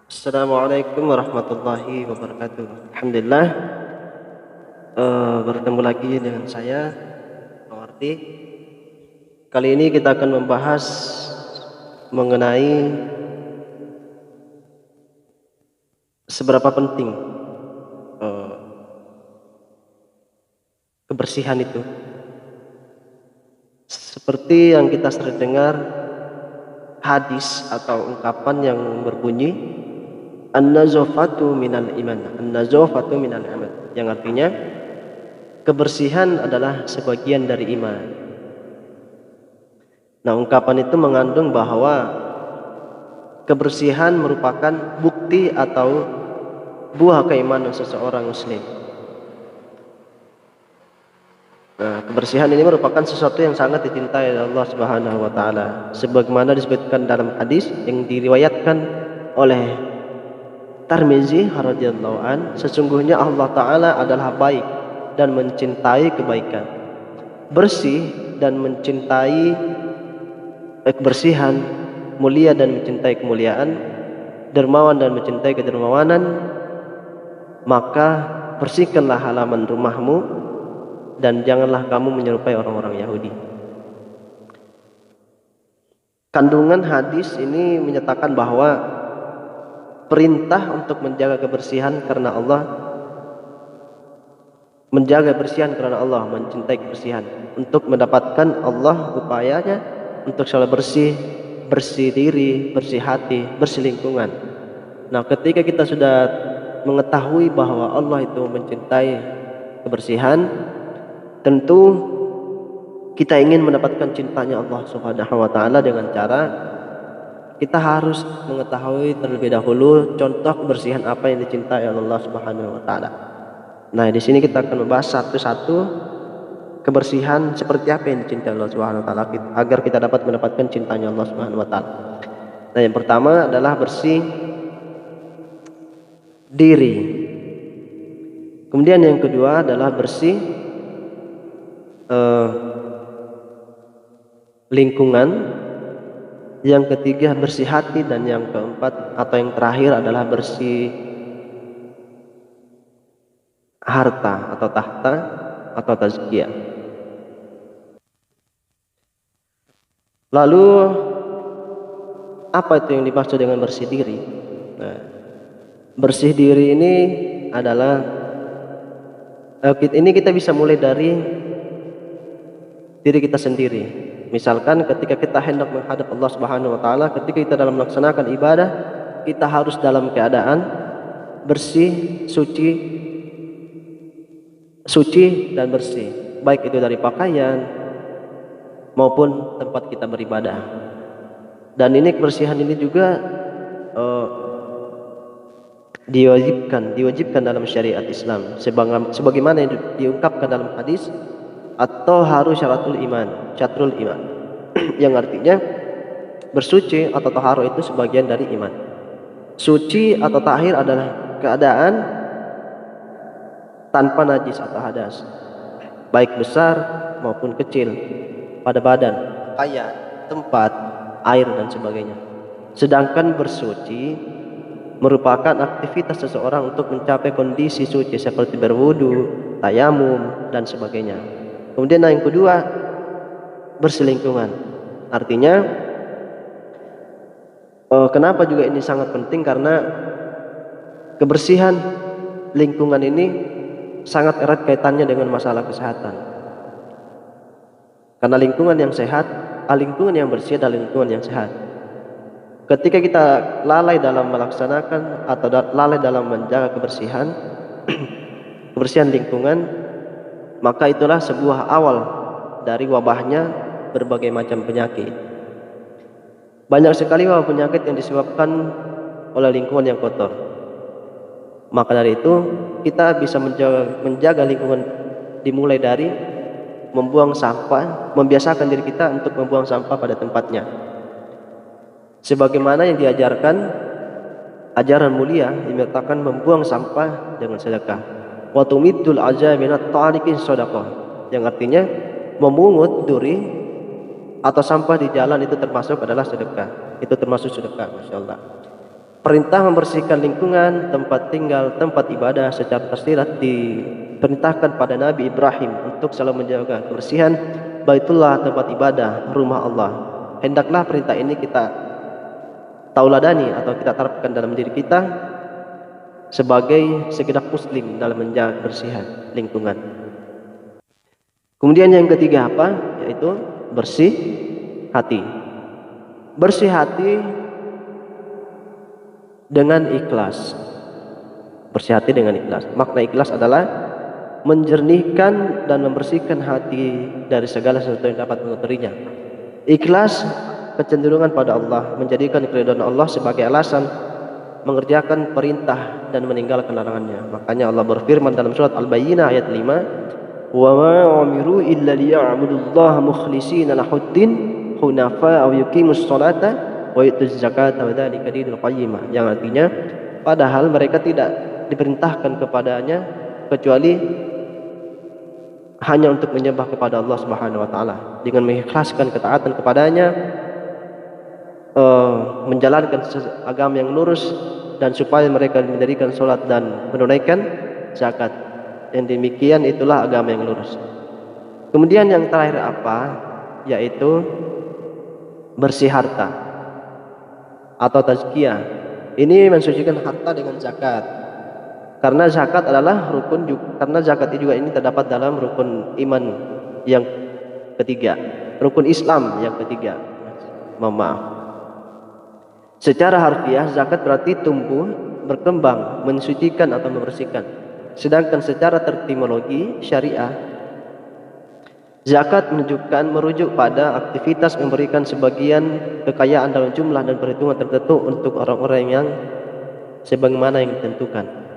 Assalamualaikum warahmatullahi wabarakatuh. Alhamdulillah, bertemu lagi dengan saya, Mawardi. Kali ini kita akan membahas mengenai seberapa penting eh, kebersihan itu. Seperti yang kita sering dengar hadis atau ungkapan yang berbunyi an-nazafatu minal iman, an-nazafatu minal iman, yang artinya kebersihan adalah sebagian dari iman. Nah, ungkapan itu mengandung bahwa kebersihan merupakan bukti atau buah keimanan seseorang muslim. Nah, kebersihan ini merupakan sesuatu yang sangat dicintai oleh Allah Subhanahu wa taala. Sebagaimana disebutkan dalam hadis yang diriwayatkan oleh Tirmizi radhiyallahu an, sesungguhnya Allah taala adalah baik dan mencintai kebaikan, bersih dan mencintai kebersihan, mulia dan mencintai kemuliaan, dermawan dan mencintai kedermawanan. Maka bersihkanlah halaman rumahmu dan janganlah kamu menyerupai orang-orang Yahudi. Kandungan hadis ini menyatakan bahwa perintah untuk menjaga kebersihan karena Allah, menjaga kebersihan karena Allah, mencintai kebersihan, untuk mendapatkan Allah upayanya untuk selalu bersih, bersih diri, bersih hati, bersih lingkungan. Nah, ketika kita sudah mengetahui bahwa Allah itu mencintai kebersihan, tentu kita ingin mendapatkan cintanya Allah Subhanahu wa taala dengan cara kita harus mengetahui terlebih dahulu contoh kebersihan apa yang dicintai oleh Allah Subhanahu wa taala. Nah, di sini kita akan membahas satu-satu kebersihan seperti apa yang dicintai Allah Subhanahu wa taala agar kita dapat mendapatkan cintanya Allah Subhanahu wa taala. Nah, yang pertama adalah bersih diri. Kemudian yang kedua adalah bersih lingkungan. Yang ketiga bersih hati, dan yang keempat atau yang terakhir adalah bersih harta atau tahta atau tazkiyah. Lalu apa itu yang dimaksud dengan bersih diri? Nah, bersih diri ini adalah ini kita bisa mulai dari diri kita sendiri. Misalkan ketika kita hendak menghadap Allah Subhanahu wa taala, ketika kita dalam melaksanakan ibadah, kita harus dalam keadaan bersih, suci dan bersih, baik itu dari pakaian maupun tempat kita beribadah. Dan ini kebersihan ini juga diwajibkan dalam syariat Islam, sebagaimana yang diungkapkan dalam hadis atau harus syatrul iman yang artinya bersuci atau taharah itu sebagian dari iman. Suci atau tahir adalah keadaan tanpa najis atau hadas, baik besar maupun kecil, pada badan, pakaian, tempat, air dan sebagainya. Sedangkan bersuci merupakan aktivitas seseorang untuk mencapai kondisi suci seperti berwudu, tayamum dan sebagainya. Kemudian yang kedua, bersih lingkungan. Artinya kenapa juga ini sangat penting, karena kebersihan lingkungan ini sangat erat kaitannya dengan masalah kesehatan. Karena lingkungan yang sehat, lingkungan yang bersih adalah lingkungan yang sehat. Ketika kita lalai dalam melaksanakan atau lalai dalam menjaga kebersihan kebersihan lingkungan, maka itulah sebuah awal dari wabahnya berbagai macam penyakit. Banyak sekali wabah penyakit yang disebabkan oleh lingkungan yang kotor. Maka dari itu kita bisa menjaga lingkungan dimulai dari membuang sampah, membiasakan diri kita untuk membuang sampah pada tempatnya. Sebagaimana yang diajarkan ajaran mulia yang menyatakan membuang sampah dengan sedekah. Wa tumiddul azaminat tariqin shadaqah, yang artinya memungut duri atau sampah di jalan itu termasuk adalah sedekah. Itu termasuk sedekah, masyaallah. Perintah membersihkan lingkungan, tempat tinggal, tempat ibadah secara tersirat diperintahkan pada Nabi Ibrahim untuk selalu menjaga kebersihan Baitullah, tempat ibadah, rumah Allah. Hendaklah perintah ini kita tauladani atau kita terapkan dalam diri kita sebagai segenap muslim dalam menjaga kebersihan lingkungan. Kemudian yang ketiga apa? Yaitu bersih hati. Bersih hati dengan ikhlas. Bersih hati dengan ikhlas. Makna ikhlas adalah menjernihkan dan membersihkan hati dari segala sesuatu yang dapat mengotorinya. Ikhlas kecenderungan pada Allah, menjadikan keridhaan Allah sebagai alasan mengerjakan perintah dan meninggalkan larangannya. Makanya Allah berfirman dalam surat Al-Bayyinah ayat 5, "Wa ma umiru illa liya'budullaha mukhlishina lahuddin hunafa wa yuqimus sholata wa yutuz zakata wa dzalika dinul qayyimah." Yang artinya padahal mereka tidak diperintahkan kepadanya kecuali hanya untuk menyembah kepada Allah Subhanahu wa taala dengan mengikhlaskan ketaatan kepadanya, menjalankan agama yang lurus, dan supaya mereka mendirikan sholat dan menunaikan zakat. Yang demikian itulah agama yang lurus. Kemudian yang terakhir apa? Yaitu bersih harta atau tazkiyah. Ini mensucikan harta dengan zakat. Karena zakat adalah rukun, karena zakat juga ini terdapat dalam rukun iman yang ketiga, rukun Islam yang ketiga. Maaf. Secara harfiah zakat berarti tumbuh, berkembang, mensucikan atau membersihkan. Sedangkan secara terminologi syariah, zakat merujuk pada aktivitas memberikan sebagian kekayaan dalam jumlah dan perhitungan tertentu untuk orang-orang yang sebagaimana yang ditentukan.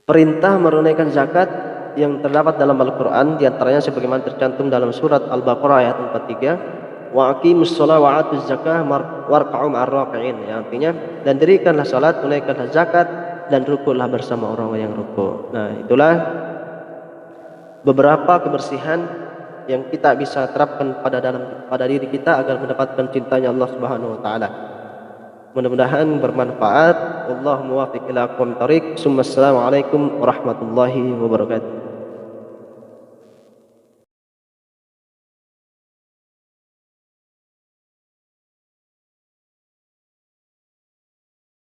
Perintah menunaikan zakat yang terdapat dalam Al-Quran diantaranya sebagaimana tercantum dalam surat Al-Baqarah ayat 43, wa aqimus shalah wa atuz zakah warka'u ma'ar raki'in, yang artinya dan dirikanlah salat, tunaikanlah zakat dan rukulah bersama orang yang ruku. Nah, itulah beberapa kebersihan yang kita bisa terapkan pada diri kita agar mendapatkan cintanya Allah Subhanahu wa taala. Mudah-mudahan bermanfaat. Wallahu muwaffiq ila aqwamit thoriq. Assalamualaikum warahmatullahi wabarakatuh.